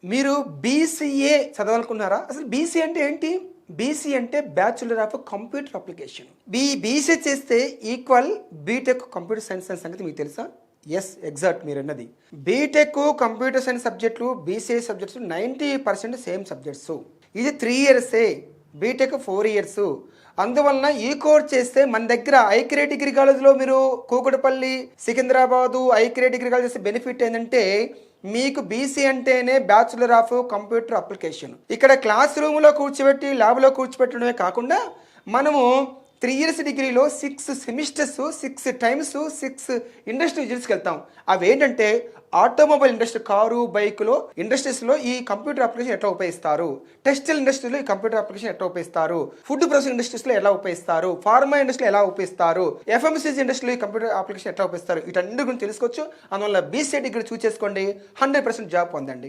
మీరు బీసీఏ చదవాలనుకున్నారా? అసలు బీసీ అంటే ఏంటి? బీసీ అంటే bachelor of computer application. BC చేస్తే ఈక్వల్ బీటెక్ కంప్యూటర్ సైన్స్ అనే సంగతి మీకు తెలుసా? ఎస్, ఎగ్జాక్ట్ మీరు అన్నది. బీటెక్ కంప్యూటర్ సైన్స్ సబ్జెక్టులు, బీసీఏ సబ్జెక్ట్స్ 90% సేమ్ సబ్జెక్ట్స్. ఇది 3 ఇయర్సే, బీటెక్ 4 ఇయర్స్. అందువలన ఈ కోర్స్ చేస్తే మన దగ్గర ఐక్యరే డిగ్రీ కాలేజ్లో మీరు కూకటపల్లి, సికింద్రాబాదు ఐక్యరే డిగ్రీ కాలేజ్ చేస్తే బెనిఫిట్ ఏంటంటే మీకు బీసీ అంటేనే బ్యాచులర్ ఆఫ్ కంప్యూటర్ అప్లికేషన్. ఇక్కడ క్లాస్ రూమ్లో కూర్చోబెట్టి ల్యాబ్లో కూర్చోబెట్టడమే కాకుండా మనము 3 ఇయర్స్ డిగ్రీలో 6 సెమిస్టర్స్, 6 టైమ్స్ 6 ఇండస్ట్రీ విజిట్స్కి వెళ్తాం. అవి ఏంటంటే ఆటోమొబైల్ ఇండస్ట్రీ, కారు బైకులో ఇండస్ట్రీస్లో ఈ కంప్యూటర్ అప్లికేషన్ ఎట్లా ఉపయోగిస్తారు, టెక్స్టైల్ ఇండస్ట్రీలో ఈ కంప్యూటర్ అప్లికేషన్ ఎట్లా ఉపయోగిస్తారు, ఫుడ్ ప్రాసెసింగ్ ఇండస్ట్రీస్లో ఎలా ఉపయోగిస్తారు, ఫార్మా ఇండస్ట్రీలో ఎలా ఉపయోగిస్తారు, ఎఫ్ఎంసీజీ ఇండస్ట్రీలో ఈ కంప్యూటర్ అప్లికేషన్ ఎట్లా ఉపయోగిస్తారు, వీటన్నిటి గురించి తెలుసుకోవచ్చు. అందువల్ల బీసీ డిగ్రీ చూస్ చేసుకోండి, 100% జాబ్ పొందండి.